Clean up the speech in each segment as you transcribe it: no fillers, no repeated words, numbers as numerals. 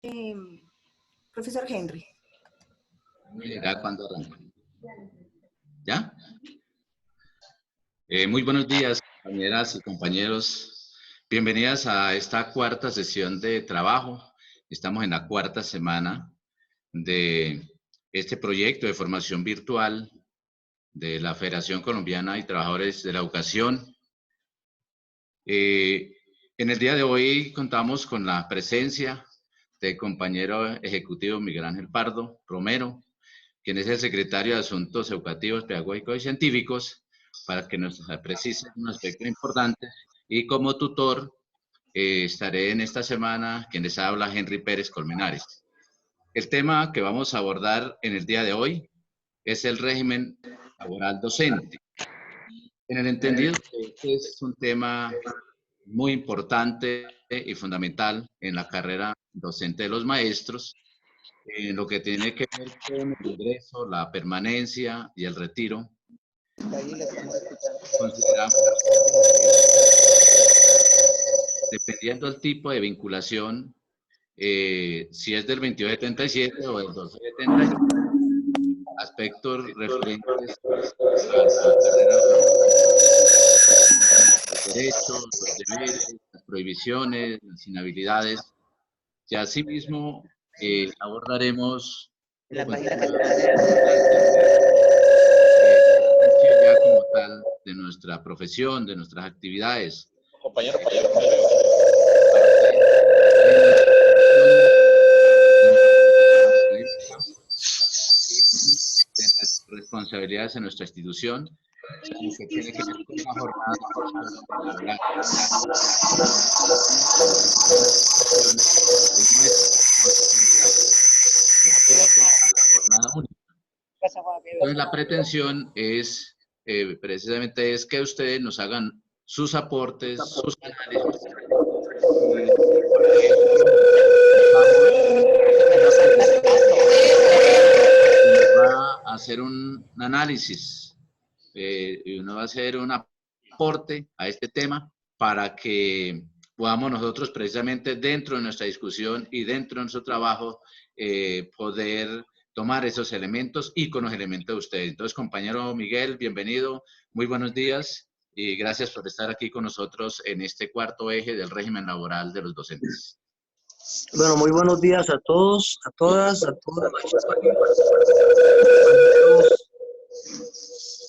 Eh, Profesor Henry. Mira cuando arranca. ¿Ya? Muy buenos días, compañeras y compañeros. Bienvenidas a esta cuarta sesión de trabajo. Estamos en la cuarta semana de este proyecto de formación virtual de la Federación Colombiana y Trabajadores de la Educación. Eh, en el día de hoy contamos con la presencia del compañero ejecutivo Miguel Ángel Pardo Romero, quien es el secretario de Asuntos Educativos, Pedagógicos y Científicos, para que nos precise un aspecto importante. Y como tutor estaré en esta semana, quien les habla, Henry Pérez Colmenares. El tema que vamos a abordar en el día de hoy es el régimen laboral docente. En el entendido que este es un tema muy importante y fundamental en la carrera docente de los maestros, en lo que tiene que ver con el ingreso, la permanencia y el retiro. Consideramos que, dependiendo del tipo de vinculación, si es del 2277 o del 1277, aspectos referentes a la carrera los derechos, los deberes, las prohibiciones, las inhabilidades, y asimismo abordaremos pues, temas importantes de la esencia ya como tal de nuestra profesión, de nuestras actividades. Compañero, Parte de nuestra profesión, de nuestra actividad académica y de las responsabilidades en nuestra institución, en lo que tiene que ver con la jornada laboral. Y en nuestra profesión es nuestra responsabilidad respecto a la jornada única. Entonces la pretensión es precisamente es que ustedes nos hagan sus aportes, sus análisis, y para esto vamos a hacer una presentación y nos va a hacer un análisis y uno va a hacer un aporte a este tema para que podamos nosotros precisamente dentro de nuestra discusión y dentro de nuestro trabajo poder tomar esos elementos y con los elementos de ustedes. Entonces, compañero Miguel, bienvenido, muy buenos días y gracias por estar aquí con nosotros en este cuarto eje del régimen laboral de los docentes. Bueno, muy buenos días a todos, a todas, a todos los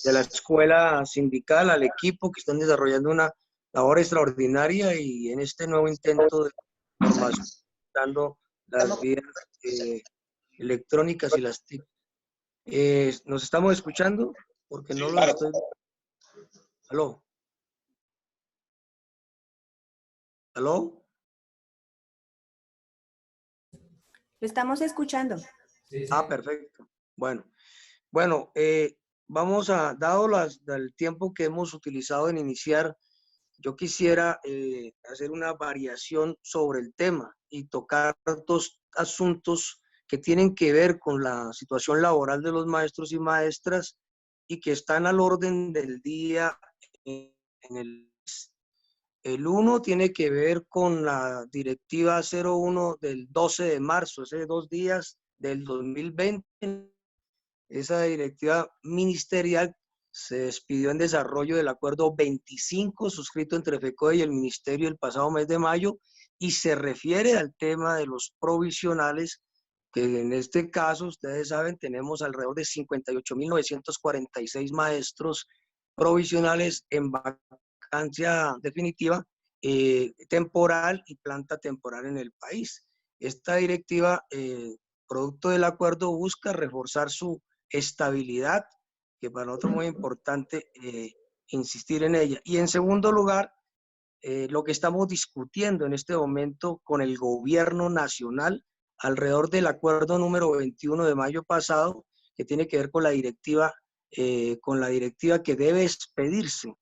de la escuela sindical, al equipo que están desarrollando una labor extraordinaria y en este nuevo intento de formación, dando las vías electrónicas y las TIC. ¿Nos estamos escuchando? Porque no los estoy... ¿Aló? ¿Aló? Lo estamos escuchando. Ah, perfecto. Bueno, vamos a, dado el tiempo que hemos utilizado en iniciar, yo quisiera hacer una variación sobre el tema y tocar dos asuntos que tienen que ver con la situación laboral de los maestros y maestras y que están al orden del día en el uno tiene que ver con la directiva 01 del 12 de marzo, hace 2 días del 2020. Esa directiva ministerial se despidió en desarrollo del acuerdo 25 suscrito entre FECODE y el ministerio el pasado mes de mayo y se refiere al tema de los provisionales, que en este caso, ustedes saben, tenemos alrededor de 58.946 maestros provisionales en vacancia definitiva, temporal y planta temporal en el país. Esta directiva, producto del acuerdo, busca reforzar su estabilidad, que para nosotros es muy importante insistir en ella. Y en segundo lugar, lo que estamos discutiendo en este momento con el gobierno nacional alrededor del acuerdo número 21 de mayo pasado, que tiene que ver con la directiva que debe expedirse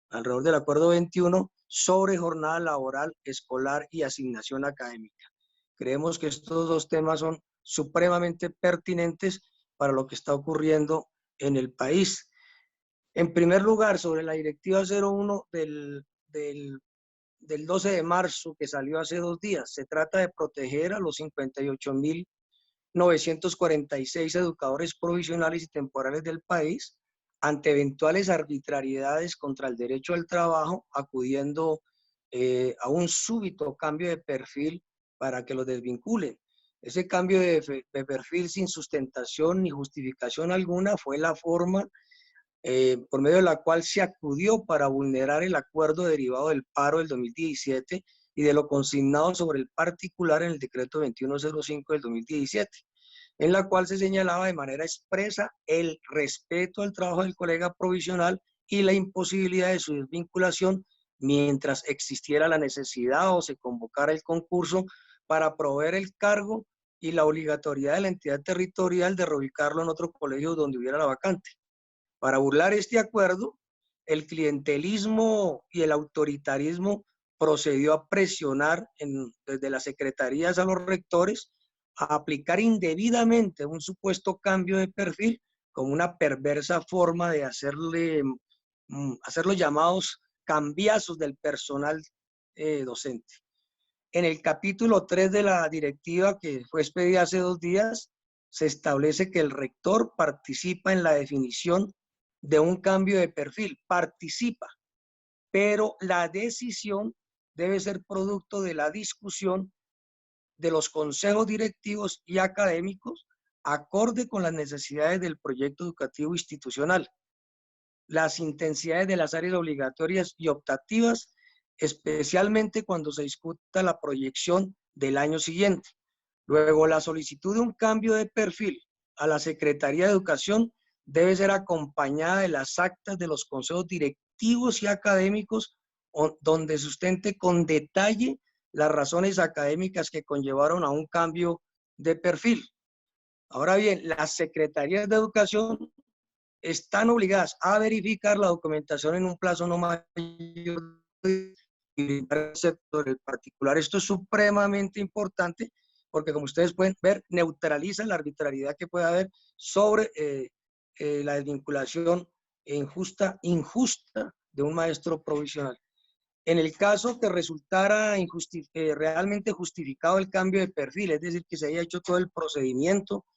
alrededor del acuerdo 21 sobre jornada laboral, escolar y asignación académica. Creemos que estos dos temas son supremamente pertinentes para lo que está ocurriendo en el país. En primer lugar, sobre la directiva 01 del del 12 de marzo que salió hace 2 días. Se trata de proteger a los 58.946 educadores provisionales y temporales del país ante eventuales arbitrariedades contra el derecho al trabajo, acudiendo a un súbito cambio de perfil para que los desvinculen. Ese cambio de perfil sin sustentación ni justificación alguna fue la forma por medio de la cual se acudió para vulnerar el acuerdo derivado del paro del 2017 y de lo consignado sobre el particular en el decreto 2105 del 2017, en la cual se señalaba de manera expresa el respeto al trabajo del colega provisional y la imposibilidad de su desvinculación mientras existiera la necesidad o se convocara el concurso para proveer el cargo y la obligatoriedad de la entidad territorial de reubicarlo en otro colegio donde hubiera la vacante. Para burlar este acuerdo, el clientelismo y el autoritarismo procedió a presionar desde las secretarías a los rectores a aplicar indebidamente un supuesto cambio de perfil como una perversa forma de hacer los llamados cambiazos del personal docente. En el capítulo 3 de la directiva que fue expedida hace 2 días, se establece que el rector participa en la definición de un cambio de perfil, participa, pero la decisión debe ser producto de la discusión de los consejos directivos y académicos acorde con las necesidades del proyecto educativo institucional, las intensidades de las áreas obligatorias y optativas, especialmente cuando se discuta la proyección del año siguiente. Luego, la solicitud de un cambio de perfil a la Secretaría de Educación debe ser acompañada de las actas de los consejos directivos y académicos donde sustente con detalle las razones académicas que conllevaron a un cambio de perfil. Ahora bien, las secretarías de educación están obligadas a verificar la documentación en un plazo no mayor del sector particular. Esto es supremamente importante porque, como ustedes pueden ver, neutraliza la arbitrariedad que puede haber sobre la desvinculación injusta de un maestro provisional. En el caso que resultara realmente justificado el cambio de perfil, es decir, que se haya hecho todo el procedimiento,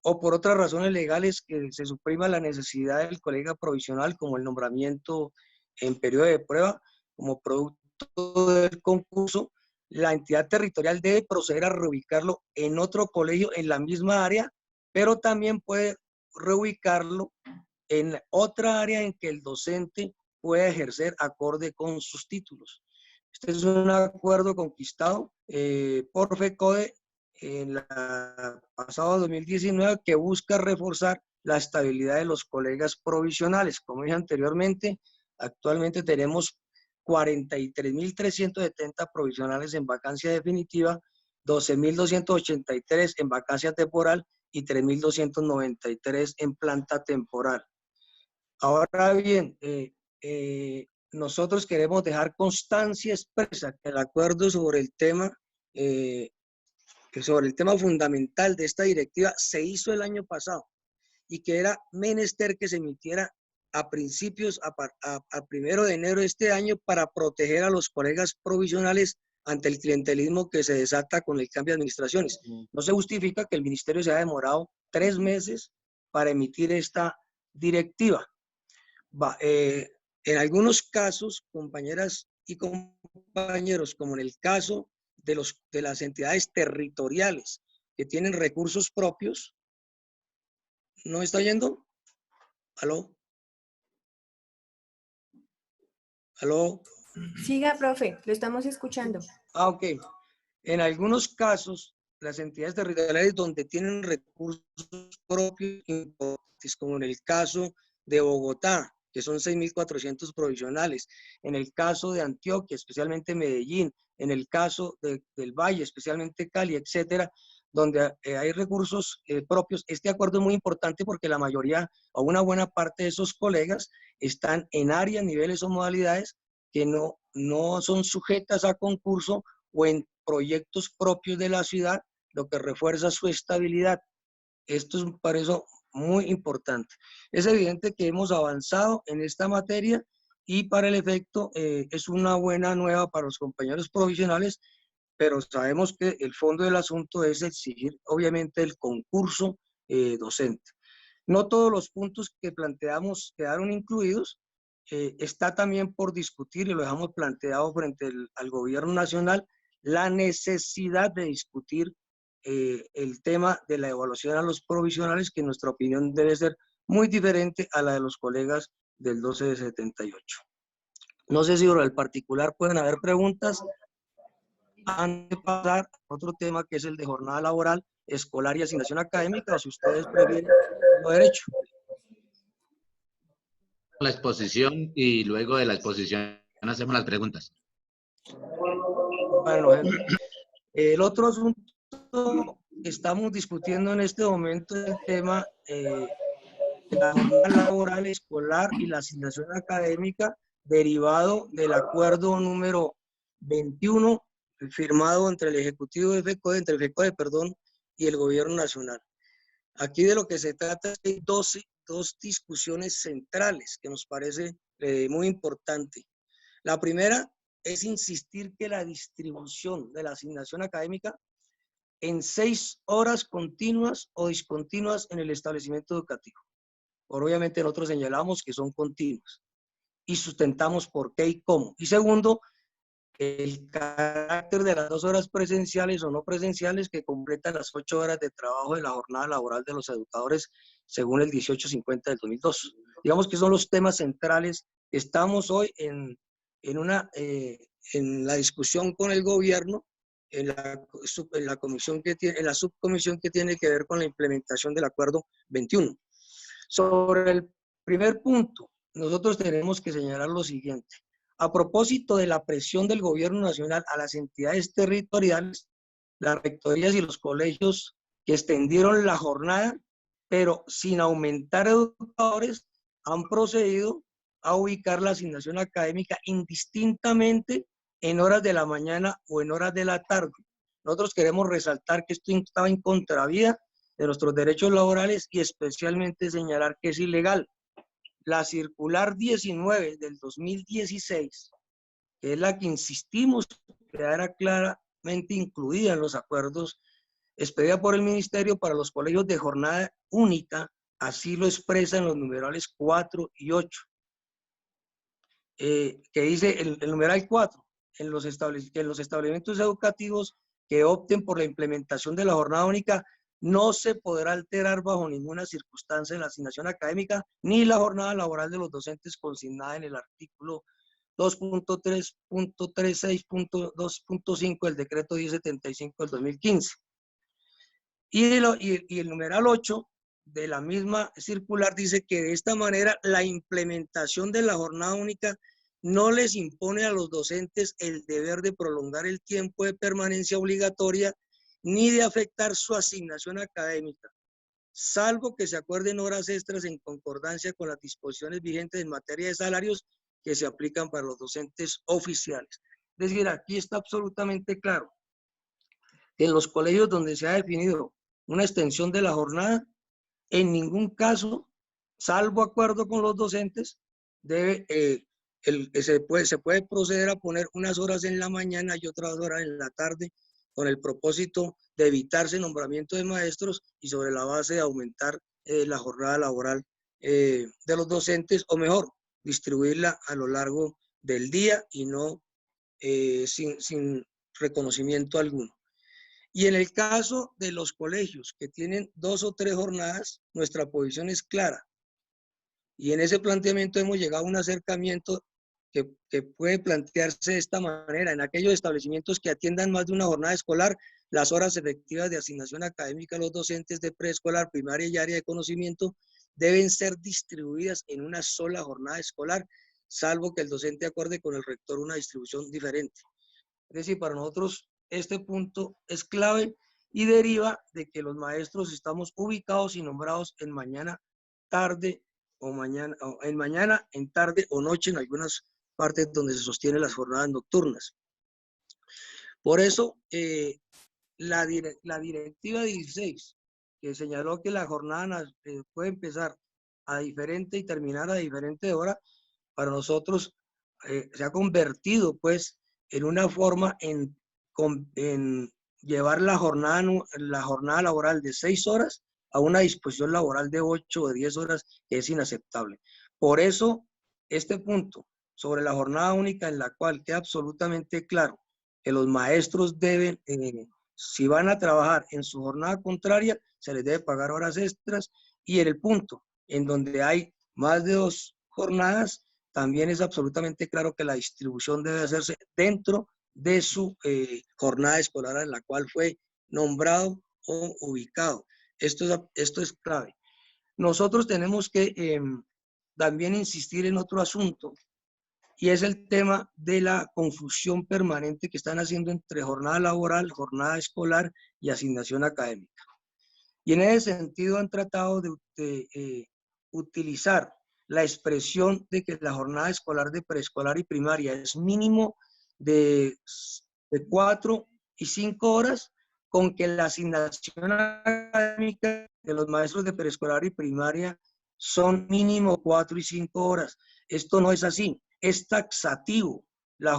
o por otras razones legales que se suprima la necesidad del colega provisional, como el nombramiento en periodo de prueba, como producto del concurso, la entidad territorial debe proceder a reubicarlo en otro colegio en la misma área, pero también puede reubicarlo en otra área en que el docente pueda ejercer acorde con sus títulos. Este es un acuerdo conquistado por FECODE en la pasado 2019 que busca reforzar la estabilidad de los colegas provisionales. Como dije anteriormente, actualmente tenemos 43.370 provisionales en vacancia definitiva, 12.283 en vacancia temporal y 3.293 en planta temporal. Ahora bien, nosotros queremos dejar constancia expresa que el acuerdo sobre el tema fundamental de esta directiva se hizo el año pasado y que era menester que se emitiera a principios, a 1 de enero de este año para proteger a los colegas provisionales ante el clientelismo que se desata con el cambio de administraciones. No se justifica que el ministerio se haya demorado 3 meses para emitir esta directiva. En algunos casos, compañeras y compañeros, como en el caso de las entidades territoriales que tienen recursos propios, ¿no está oyendo? ¿Aló? ¿Aló? Siga, profe, lo estamos escuchando. Ok. En algunos casos, las entidades territoriales donde tienen recursos propios, como en el caso de Bogotá, que son 6.400 provisionales, en el caso de Antioquia, especialmente Medellín, en el caso del Valle, especialmente Cali, etcétera, donde hay recursos propios. Este acuerdo es muy importante porque la mayoría o una buena parte de esos colegas están en áreas, niveles o modalidades que no son sujetas a concurso o en proyectos propios de la ciudad, lo que refuerza su estabilidad. Esto es por eso muy importante. Es evidente que hemos avanzado en esta materia y para el efecto es una buena nueva para los compañeros profesionales, pero sabemos que el fondo del asunto es exigir obviamente el concurso docente. No todos los puntos que planteamos quedaron incluidos, está también por discutir y lo dejamos planteado frente al gobierno nacional, la necesidad de discutir el tema de la evaluación a los provisionales, que en nuestra opinión debe ser muy diferente a la de los colegas del 12 de 78. No sé si sobre el particular pueden haber preguntas. Antes de pasar a otro tema que es el de jornada laboral, escolar y asignación académica, o si ustedes prefieren lo derecho. La exposición y luego de la exposición hacemos las preguntas. Bueno, el otro asunto que estamos discutiendo en este momento es el tema de la jornada laboral escolar y la asignación académica derivado del acuerdo número 21 firmado entre el Ejecutivo de FECODE, y el Gobierno Nacional. Aquí de lo que se trata es de dos discusiones centrales que nos parece muy importante. La primera es insistir que la distribución de la asignación académica en 6 horas continuas o discontinuas en el establecimiento educativo. Obviamente nosotros señalamos que son continuas y sustentamos por qué y cómo. Y segundo, el carácter de las 2 horas presenciales o no presenciales que completan las 8 horas de trabajo de la jornada laboral de los educadores según el 1850 del 2002. Digamos que son los temas centrales. Estamos hoy en la discusión con el gobierno, en la subcomisión que tiene que ver con la implementación del acuerdo 21. Sobre el primer punto, nosotros tenemos que señalar lo siguiente. A propósito de la presión del gobierno nacional a las entidades territoriales, las rectorías y los colegios que extendieron la jornada, pero sin aumentar educadores, han procedido a ubicar la asignación académica indistintamente en horas de la mañana o en horas de la tarde. Nosotros queremos resaltar que esto estaba en contravía de nuestros derechos laborales y especialmente señalar que es ilegal. La circular 19 del 2016, que es la que insistimos que era claramente incluida en los acuerdos, expedida por el Ministerio para los colegios de jornada única, así lo expresa en los numerales 4 y 8, que dice el numeral 4, en los establecimientos educativos que opten por la implementación de la jornada única, no se podrá alterar bajo ninguna circunstancia la asignación académica ni la jornada laboral de los docentes consignada en el artículo 2.3.36.2.5 del decreto 1075 del 2015. Y el numeral 8 de la misma circular dice que de esta manera la implementación de la jornada única no les impone a los docentes el deber de prolongar el tiempo de permanencia obligatoria ni de afectar su asignación académica, salvo que se acuerden horas extras en concordancia con las disposiciones vigentes en materia de salarios que se aplican para los docentes oficiales. Es decir, aquí está absolutamente claro que en los colegios donde se ha definido una extensión de la jornada, en ningún caso, salvo acuerdo con los docentes, se puede proceder a poner unas horas en la mañana y otras horas en la tarde con el propósito de evitarse nombramiento de maestros y sobre la base de aumentar la jornada laboral de los docentes, o mejor, distribuirla a lo largo del día y no sin reconocimiento alguno. Y en el caso de los colegios que tienen 2 o 3 jornadas, nuestra posición es clara. Y en ese planteamiento hemos llegado a un acercamiento que puede plantearse de esta manera. En aquellos establecimientos que atiendan más de una jornada escolar, las horas efectivas de asignación académica a los docentes de preescolar, primaria y área de conocimiento deben ser distribuidas en una sola jornada escolar, salvo que el docente acuerde con el rector una distribución diferente. Es decir, para nosotros este punto es clave y deriva de que los maestros estamos ubicados y nombrados en mañana, tarde o mañana, en tarde o noche en algunas partes donde se sostienen las jornadas nocturnas. Por eso, la directiva 16, que señaló que la jornada puede empezar a diferente y terminar a diferente hora, para nosotros se ha convertido pues en una forma en llevar la jornada laboral de 6 horas a una disposición laboral de 8 o de 10 horas, que es inaceptable. Por eso, este punto sobre la jornada única, en la cual queda absolutamente claro que los maestros deben, si van a trabajar en su jornada contraria, se les debe pagar horas extras, y en el punto en donde hay más de 2 jornadas, también es absolutamente claro que la distribución debe hacerse dentro de su jornada escolar en la cual fue nombrado o ubicado. Esto es clave. Nosotros tenemos que también insistir en otro asunto, y es el tema de la confusión permanente que están haciendo entre jornada laboral, jornada escolar y asignación académica. Y en ese sentido han tratado de utilizar la expresión de que la jornada escolar de preescolar y primaria es mínimo de 4 y 5 horas, con que la asignación académica de los maestros de preescolar y primaria son mínimo 4 y 5 horas. Esto no es así, es taxativo. La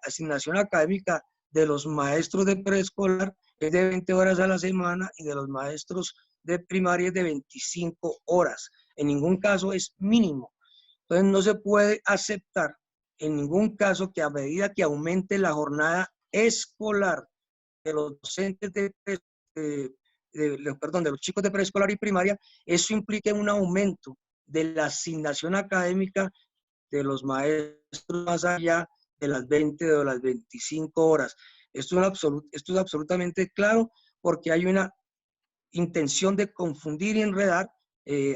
asignación académica de los maestros de preescolar es de 20 horas a la semana y de los maestros de primaria es de 25 horas. En ningún caso es mínimo. Entonces no se puede aceptar en ningún caso que a medida que aumente la jornada escolar de los docentes de los chicos de preescolar y primaria, eso implique un aumento de la asignación académica de los maestros más allá de las 20 o las 25 horas. Esto es absolutamente claro, porque hay una intención de confundir y enredar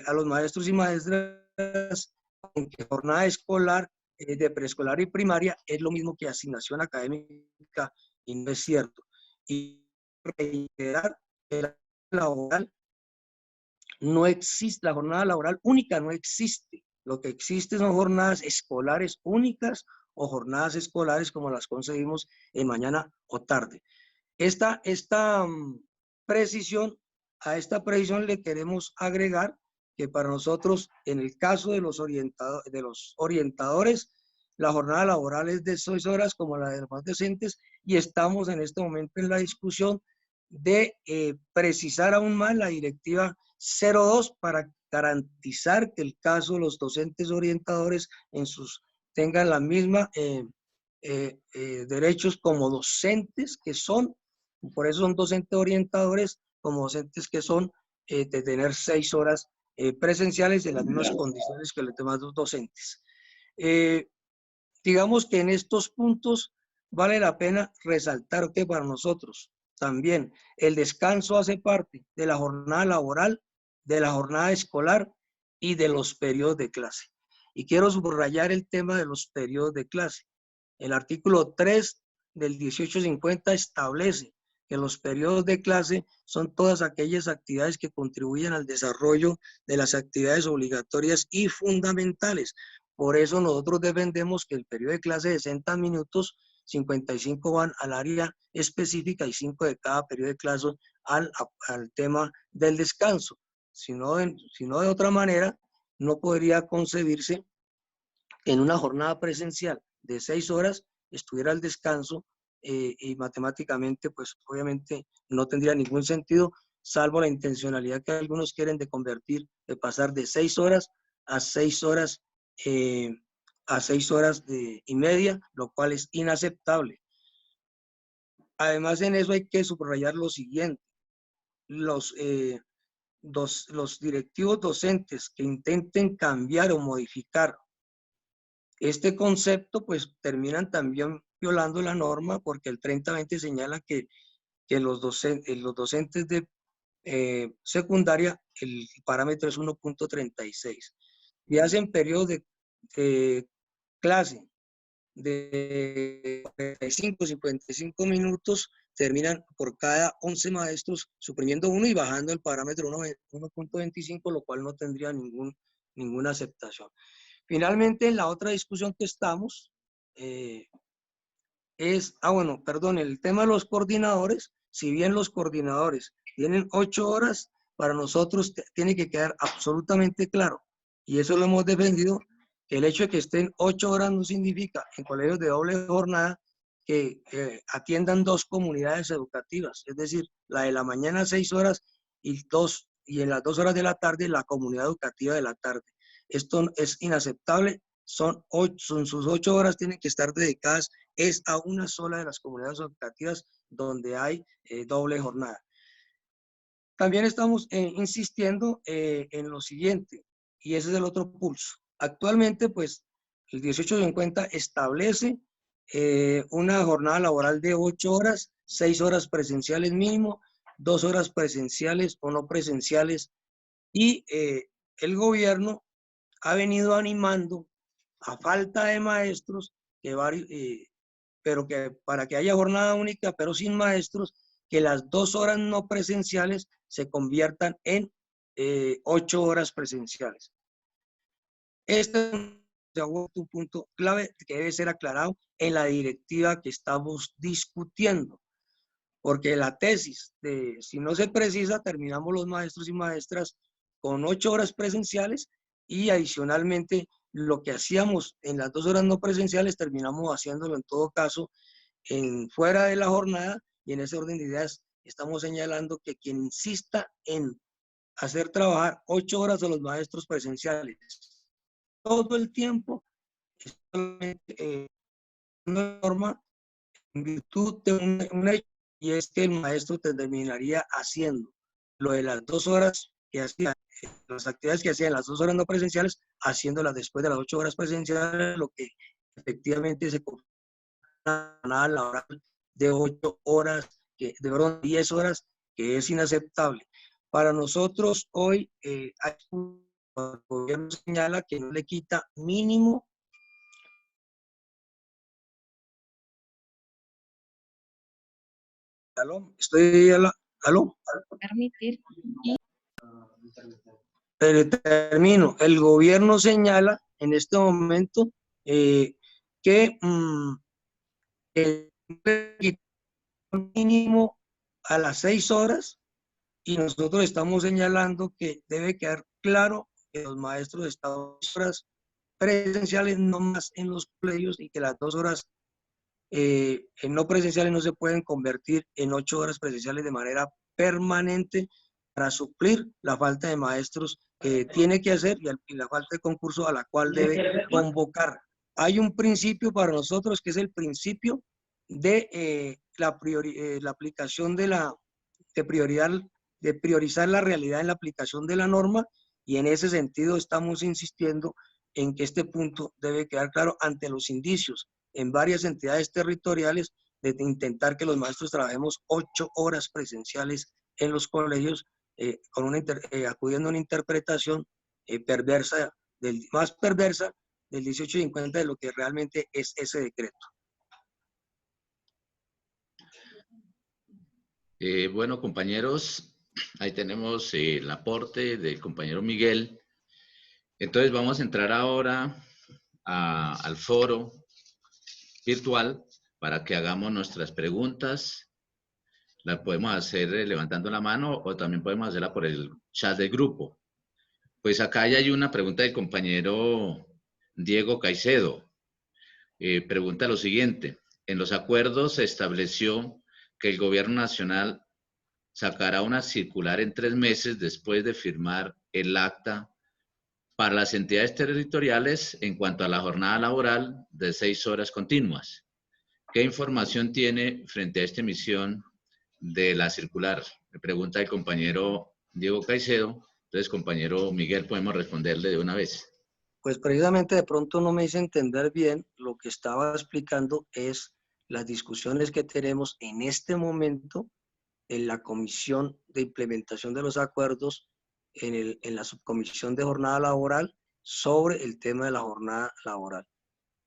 a los maestros y maestras con que jornada escolar de preescolar y primaria es lo mismo que asignación académica, y no es cierto. Y reiterar que la laboral no existe, la jornada laboral única no existe. Lo que existe son jornadas escolares únicas o jornadas escolares como las concebimos en mañana o tarde. Esta precisión, a esta precisión le queremos agregar que para nosotros, en el caso de los orientadores, la jornada laboral es de 6 horas como la de los más docentes, y estamos en este momento en la discusión de precisar aún más la directiva 02 para garantizar que el caso de los docentes orientadores tengan la misma derechos como docentes que son, por eso son docentes orientadores, como docentes que son de tener 6 horas presenciales en las mismas condiciones que los demás docentes. Digamos que en estos puntos vale la pena resaltar que para nosotros también el descanso hace parte de la jornada laboral, de la jornada escolar y de los periodos de clase. Y quiero subrayar el tema de los periodos de clase. El artículo 3 del 1850 establece que los periodos de clase son todas aquellas actividades que contribuyen al desarrollo de las actividades obligatorias y fundamentales. Por eso nosotros defendemos que el periodo de clase de 60 minutos, 55 van al área específica y 5 de cada periodo de clase al tema del descanso. Si no de otra manera, no podría concebirse que en una jornada presencial de 6 horas estuviera el descanso y matemáticamente, pues obviamente no tendría ningún sentido, salvo la intencionalidad que algunos quieren de pasar de 6 horas a 6 horas y media, lo cual es inaceptable. Además, en eso hay que subrayar lo siguiente: los directivos docentes que intenten cambiar o modificar este concepto, pues terminan también violando la norma, porque el 3020 señala que los docentes de secundaria, el parámetro es 1.36. Y hacen periodos de clase de 45, 55 minutos, terminan por cada 11 maestros suprimiendo uno y bajando el parámetro 1.25, lo cual no tendría ninguna aceptación. Finalmente, en la otra discusión que estamos el tema de los coordinadores. Si bien los coordinadores tienen 8 horas, para nosotros tiene que quedar absolutamente claro, y eso lo hemos defendido, que el hecho de que estén 8 horas no significa en colegios de doble jornada que atiendan 2 comunidades educativas, es decir, la de la mañana 6 horas y en las 2 horas de la tarde la comunidad educativa de la tarde. Esto es inaceptable, sus 8 horas tienen que estar dedicadas es a una sola de las comunidades educativas donde hay doble jornada. También estamos insistiendo en lo siguiente, y ese es el otro pulso. Actualmente, pues, el 1850 establece una jornada laboral de 8 horas, 6 horas presenciales mínimo, 2 horas presenciales o no presenciales, y el gobierno ha venido animando, a falta de maestros, pero que para que haya jornada única, pero sin maestros, que las 2 horas no presenciales se conviertan en 8 horas presenciales. Este es un punto clave que debe ser aclarado en la directiva que estamos discutiendo, porque la tesis de si no se precisa, terminamos los maestros y maestras con 8 horas presenciales y adicionalmente lo que hacíamos en las 2 horas no presenciales, terminamos haciéndolo en todo caso fuera de la jornada, y en ese orden de ideas estamos señalando que quien insista en hacer trabajar 8 horas a los maestros presenciales todo el tiempo es solamente una norma en virtud de un hecho, y es que el maestro terminaría haciendo lo de las 2 horas que hacía, las actividades que hacía en las 2 horas no presenciales, haciéndolas después de las 8 horas presenciales, lo que efectivamente se convierte en una jornada laboral de 8 horas, de 10 horas, que es inaceptable. Para nosotros hoy, el gobierno señala que no le quita mínimo. ¿Aló? Estoy ¿aló? Permitir. Termino. El gobierno señala en este momento que el mínimo a las 6 horas, y nosotros estamos señalando que debe quedar claro que los maestros están 2 horas presenciales no más en los colegios, y que las 2 horas no presenciales no se pueden convertir en 8 horas presenciales de manera permanente para suplir la falta de maestros que tiene que hacer y la falta de concurso a la cual debe convocar. Hay un principio para nosotros que es el principio de la aplicación de priorizar la realidad en la aplicación de la norma, y en ese sentido estamos insistiendo en que este punto debe quedar claro ante los indicios en varias entidades territoriales de intentar que los maestros trabajemos 8 horas presenciales en los colegios, acudiendo a una interpretación más perversa del 1850 de lo que realmente es ese decreto. Bueno, compañeros, ahí tenemos el aporte del compañero Miguel. Entonces vamos a entrar ahora al foro virtual para que hagamos nuestras preguntas. Las podemos hacer levantando la mano o también podemos hacerla por el chat del grupo. Pues acá ya hay una pregunta del compañero Diego Caicedo. Pregunta lo siguiente. En los acuerdos se estableció que el gobierno nacional sacará una circular en 3 meses después de firmar el acta para las entidades territoriales en cuanto a la jornada laboral de 6 horas continuas. ¿Qué información tiene frente a esta emisión de la circular? Me pregunta el compañero Diego Caicedo. Entonces, compañero Miguel, podemos responderle de una vez. Pues precisamente de pronto no me hice entender bien. Lo que estaba explicando es las discusiones que tenemos en este momento en la Comisión de Implementación de los Acuerdos, en la Subcomisión de Jornada Laboral, sobre el tema de la jornada laboral.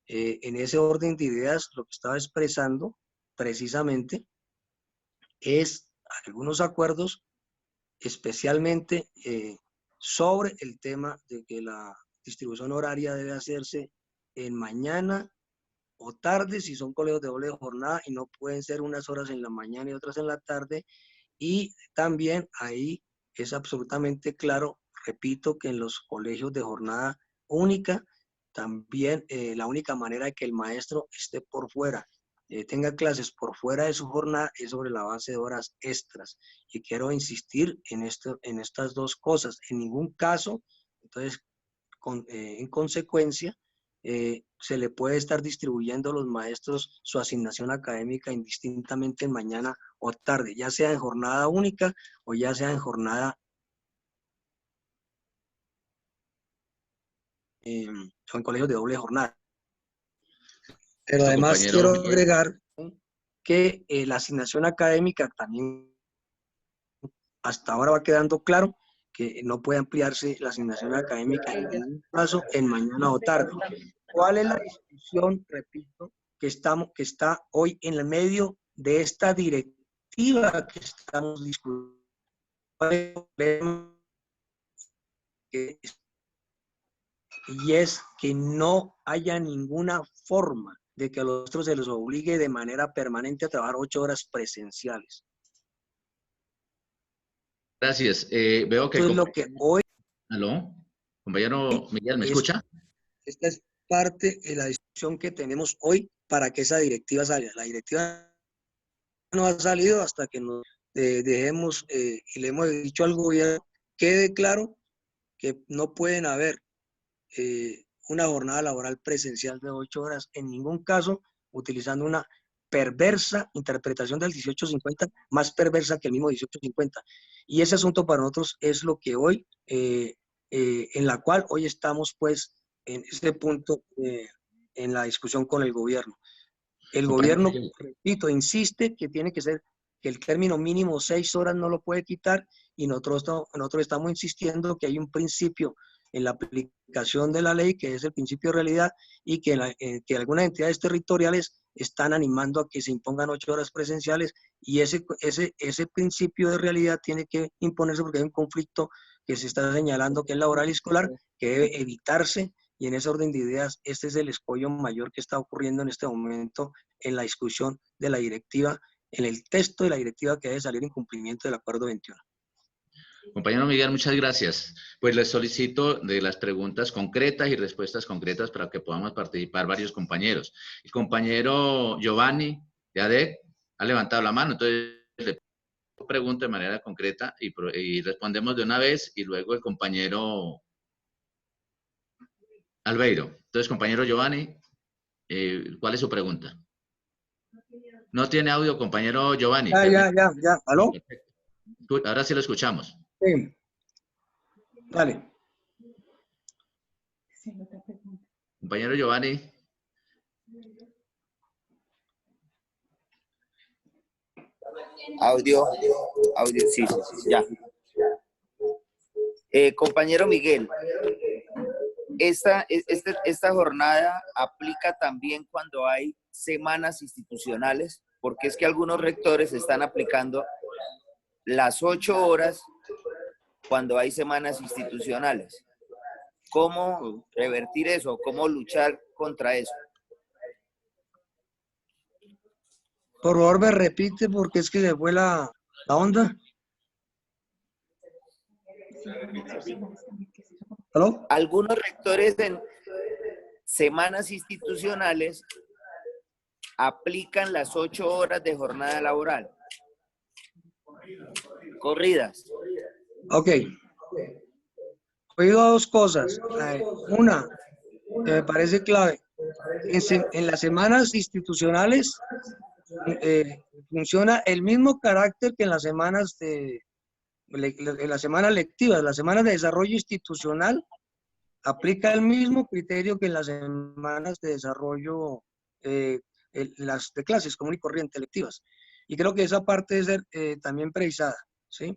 En ese orden de ideas, lo que estaba expresando precisamente es algunos acuerdos, especialmente sobre el tema de que la distribución horaria debe hacerse en mañana o tarde, si son colegios de doble jornada, y no pueden ser unas horas en la mañana y otras en la tarde. Y también ahí es absolutamente claro, repito, que en los colegios de jornada única también la única manera de que el maestro esté por fuera, tenga clases por fuera de su jornada es sobre la base de horas extras. Y quiero insistir en estas dos cosas. En ningún caso, entonces, en consecuencia, se le puede estar distribuyendo a los maestros su asignación académica indistintamente en mañana o tarde, ya sea en jornada única o ya sea en jornada o en colegios de doble jornada. Pero además quiero agregar que la asignación académica también hasta ahora va quedando claro que no puede ampliarse la asignación académica en ningún caso en mañana o tarde. ¿Cuál es la discusión, repito, que está hoy en el medio de esta directiva que estamos discutiendo? Y es que no haya ninguna forma de que a los otros se les obligue de manera permanente a trabajar 8 horas presenciales. Gracias. Veo que... Esto es lo que hoy... ¿Aló? Compañero Miguel, ¿me escucha? Esta es parte de la discusión que tenemos hoy para que esa directiva salga. La directiva no ha salido hasta que nos dejemos, y le hemos dicho al gobierno, quede claro que no pueden haber una jornada laboral presencial de 8 horas, en ningún caso utilizando una perversa interpretación del 1850, más perversa que el mismo 1850. Y ese asunto para nosotros es lo que hoy, en la cual hoy estamos pues en este punto en la discusión con el gobierno. El gobierno, repito, insiste que tiene que ser, que el término mínimo 6 horas no lo puede quitar, y nosotros estamos insistiendo que hay un principio en la aplicación de la ley, que es el principio de realidad, y que algunas entidades territoriales están animando a que se impongan 8 horas presenciales, y ese principio de realidad tiene que imponerse porque hay un conflicto que se está señalando que es laboral y escolar, que debe evitarse, y en ese orden de ideas, este es el escollo mayor que está ocurriendo en este momento en la discusión de la directiva, en el texto de la directiva que debe salir en cumplimiento del Acuerdo 21. Compañero Miguel, muchas gracias. Pues les solicito de las preguntas concretas y respuestas concretas para que podamos participar varios compañeros. El compañero Giovanni de ADEC ha levantado la mano, entonces le pregunto de manera concreta y respondemos de una vez, y luego el compañero Albeiro. Entonces, compañero Giovanni, ¿cuál es su pregunta? No tiene audio, compañero Giovanni. Ya. ¿Aló? Ahora sí lo escuchamos. Sí. Dale. Compañero Giovanni. Audio, sí, ya. Compañero Miguel, esta jornada aplica también cuando hay semanas institucionales, porque es que algunos rectores están aplicando las 8 horas cuando hay semanas institucionales. ¿Cómo revertir eso? ¿Cómo luchar contra eso? Por favor, me repite porque es que se fue la onda. ¿Aló? Algunos rectores en semanas institucionales aplican las 8 horas de jornada laboral corridas. Ok. Oigo dos cosas. Una, que me parece clave. En las semanas institucionales funciona el mismo carácter que en las semanas lectivas. Las semanas de desarrollo institucional aplica el mismo criterio que en las semanas de desarrollo, las de clases común y corriente, lectivas. Y creo que esa parte debe ser también precisada, ¿sí?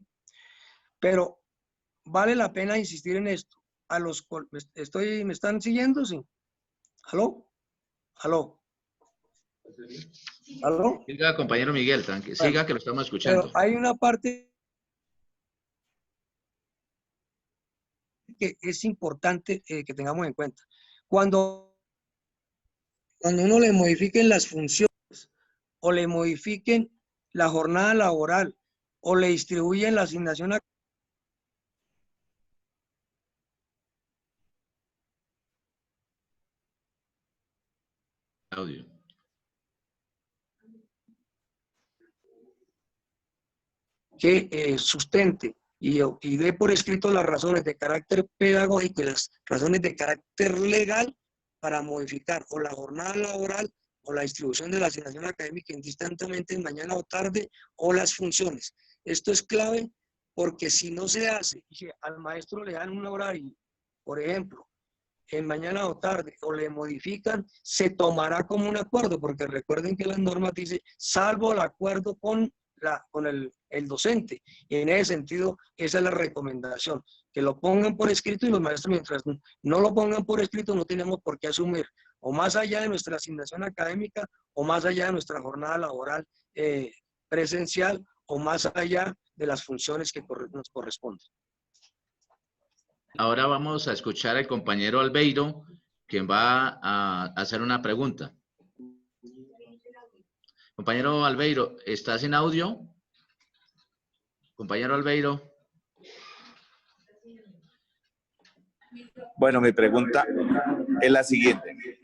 Pero vale la pena insistir en esto. ¿Me están siguiendo? Sí. ¿Aló? ¿Aló? ¿Aló? Siga, compañero Miguel, tranquilo. Siga, que lo estamos escuchando. Pero hay una parte que es importante que tengamos en cuenta. Cuando uno le modifiquen las funciones o le modifiquen la jornada laboral o le distribuyen la asignación audio. Que sustente y dé por escrito las razones de carácter pedagógico y las razones de carácter legal para modificar o la jornada laboral o la distribución de la asignación académica indistintamente mañana o tarde o las funciones. Esto es clave porque si no se hace y al maestro le dan un horario, por ejemplo, en mañana o tarde o le modifican, se tomará como un acuerdo, porque recuerden que las normas dicen salvo el acuerdo con el docente, y en ese sentido esa es la recomendación, que lo pongan por escrito, y los maestros mientras no lo pongan por escrito no tenemos por qué asumir o más allá de nuestra asignación académica o más allá de nuestra jornada laboral presencial o más allá de las funciones que nos corresponden. Ahora vamos a escuchar al compañero Albeiro, quien va a hacer una pregunta. Compañero Albeiro, ¿estás en audio? Compañero Albeiro. Bueno, mi pregunta es la siguiente.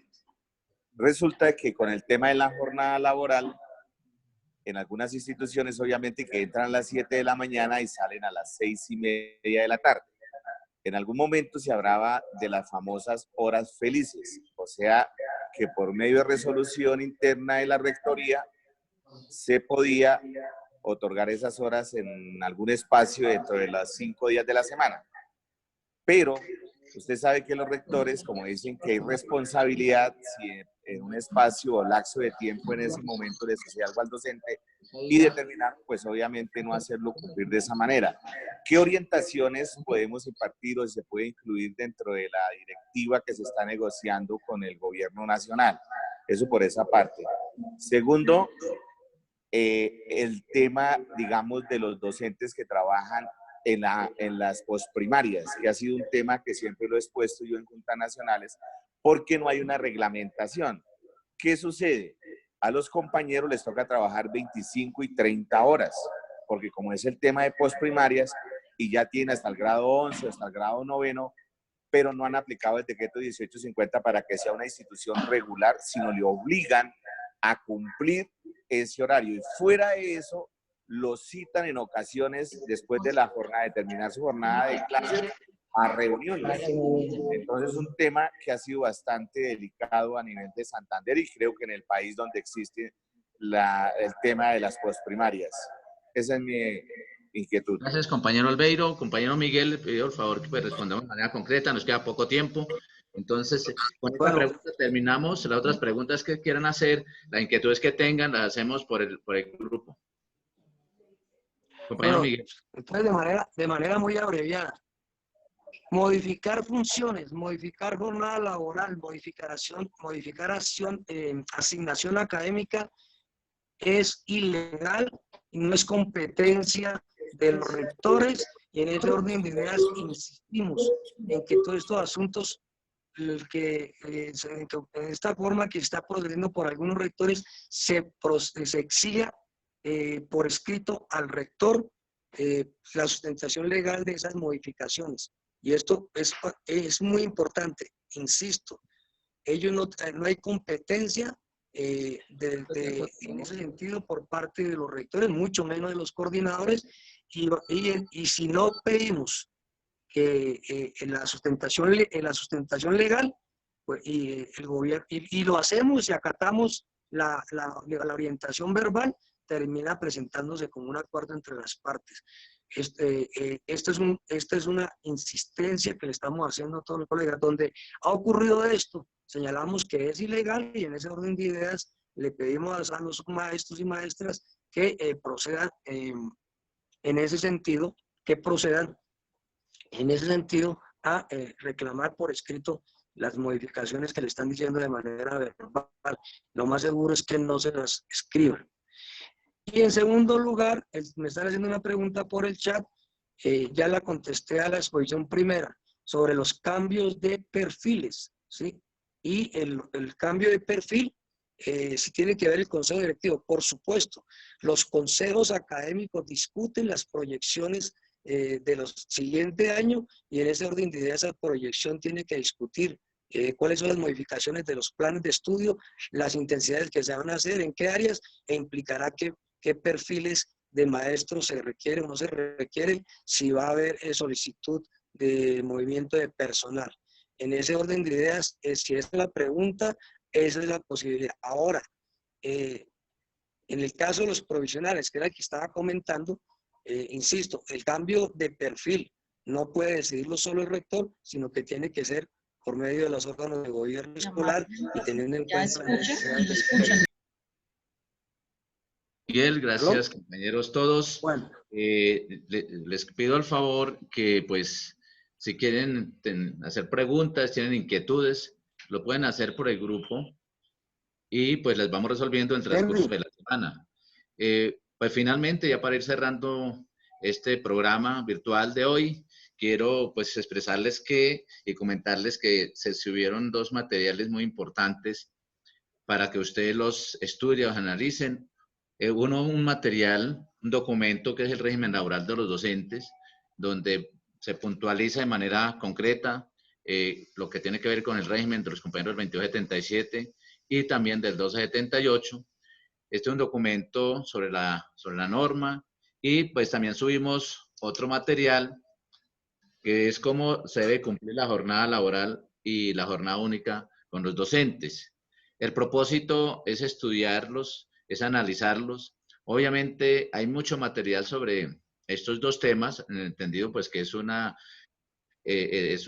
Resulta que con el tema de la jornada laboral, en algunas instituciones obviamente que entran a las 7 de la mañana y salen a las 6:30 de la tarde. En algún momento se hablaba de las famosas horas felices, o sea, que por medio de resolución interna de la rectoría se podía otorgar esas horas en algún espacio dentro de los 5 días de la semana. Pero usted sabe que los rectores, como dicen que hay responsabilidad, si en un espacio o lapso de tiempo en ese momento le sucede algo al docente y determinar, pues obviamente no hacerlo cumplir de esa manera. ¿Qué orientaciones podemos impartir o se puede incluir dentro de la directiva que se está negociando con el gobierno nacional? Eso por esa parte. Segundo, el tema, digamos, de los docentes que trabajan en las postprimarias, que ha sido un tema que siempre lo he expuesto yo en juntas nacionales, porque no hay una reglamentación. ¿Qué sucede? A los compañeros les toca trabajar 25 y 30 horas, porque como es el tema de postprimarias, y ya tienen hasta el grado 11, hasta el grado 9, pero no han aplicado el decreto 1850 para que sea una institución regular, sino le obligan a cumplir ese horario. Y fuera de eso, los citan en ocasiones, después de la jornada, de terminar su jornada de clase, a reuniones. Entonces es un tema que ha sido bastante delicado a nivel de Santander y creo que en el país donde existe el tema de las postprimarias. Esa es mi inquietud. Gracias, compañero Albeiro. Compañero Miguel, le pido por favor que respondamos de manera concreta, nos queda poco tiempo. Entonces, con esta pregunta terminamos. Las otras preguntas que quieran hacer, las inquietudes que tengan, las hacemos por el grupo. Compañero Miguel. Entonces, de manera muy abreviada, modificar funciones, modificar jornada laboral, modificar asignación académica es ilegal y no es competencia de los rectores, y en ese orden de ideas insistimos en que todos estos asuntos en esta forma que está procediendo por algunos rectores se exija por escrito al rector la sustentación legal de esas modificaciones. Y esto es muy importante, insisto, no hay competencia en ese sentido por parte de los rectores, mucho menos de los coordinadores, y si no pedimos que en la sustentación legal, pues, el gobierno, y lo hacemos y acatamos la orientación verbal, termina presentándose como un acuerdo entre las partes. Esta es una insistencia que le estamos haciendo a todos los colegas. Donde ha ocurrido esto, señalamos que es ilegal y en ese orden de ideas le pedimos a los maestros y maestras que procedan en ese sentido, a reclamar por escrito las modificaciones que le están diciendo de manera verbal. Lo más seguro es que no se las escriban. Y en segundo lugar, me están haciendo una pregunta por el chat, ya la contesté a la exposición primera, sobre los cambios de perfiles, ¿sí? Y el cambio de perfil, si tiene que ver el consejo directivo, por supuesto. Los consejos académicos discuten las proyecciones de los siguientes años y en ese orden de ideas esa proyección tiene que discutir cuáles son las modificaciones de los planes de estudio, las intensidades que se van a hacer, en qué áreas, e implicará qué perfiles de maestros se requieren o no se requieren, si va a haber solicitud de movimiento de personal. En ese orden de ideas, si esa es la pregunta, esa es la posibilidad. Ahora, en el caso de los provisionales, que era el que estaba comentando, insisto, el cambio de perfil no puede decidirlo solo el rector, sino que tiene que ser por medio de los órganos de gobierno escolar y teniendo en cuenta las necesidades del. Miguel, gracias compañeros todos. Bueno. Les pido el favor que pues si quieren hacer preguntas, tienen inquietudes, lo pueden hacer por el grupo y pues les vamos resolviendo en el transcurso de la semana. Pues finalmente, ya para ir cerrando este programa virtual de hoy, quiero pues expresarles y comentarles que se subieron 2 materiales muy importantes para que ustedes los estudien, los analicen. Uno, un material, un documento que es el régimen laboral de los docentes, donde se puntualiza de manera concreta lo que tiene que ver con el régimen de los compañeros del 2277 y también del 1278. Este es un documento sobre la norma y pues también subimos otro material que es cómo se debe cumplir la jornada laboral y la jornada única con los docentes. El propósito es estudiarlos, es analizarlos. Obviamente hay mucho material sobre estos 2 temas, en el entendido pues que es una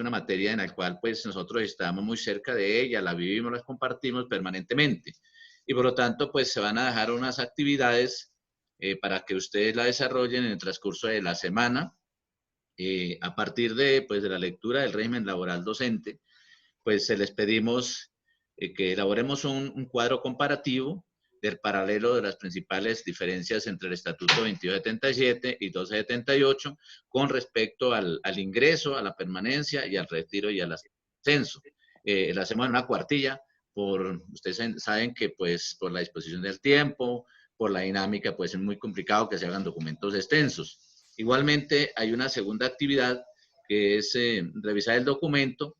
materia en la cual pues nosotros estamos muy cerca de ella, la vivimos, la compartimos permanentemente. Y por lo tanto pues se van a dejar unas actividades para que ustedes la desarrollen en el transcurso de la semana. A partir de la lectura del régimen laboral docente, pues se les pedimos que elaboremos un cuadro comparativo del paralelo de las principales diferencias entre el Estatuto 2277 y 1278 con respecto al ingreso, a la permanencia y al retiro y al ascenso. Lo hacemos en una cuartilla, ustedes saben que pues por la disposición del tiempo, por la dinámica, pues es muy complicado que se hagan documentos extensos. Igualmente hay una segunda actividad que es revisar el documento,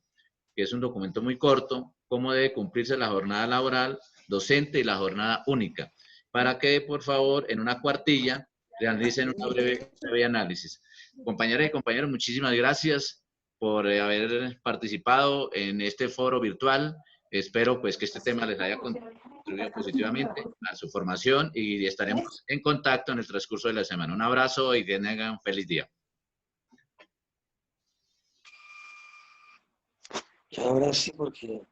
que es un documento muy corto, cómo debe cumplirse la jornada laboral docente y la jornada única, para que, por favor, en una cuartilla realicen una breve análisis. Compañeras y compañeros, muchísimas gracias por haber participado en este foro virtual. Espero pues que este tema les haya contribuido positivamente a su formación y estaremos en contacto en el transcurso de la semana. Un abrazo y que tengan un feliz día. Y ahora sí, porque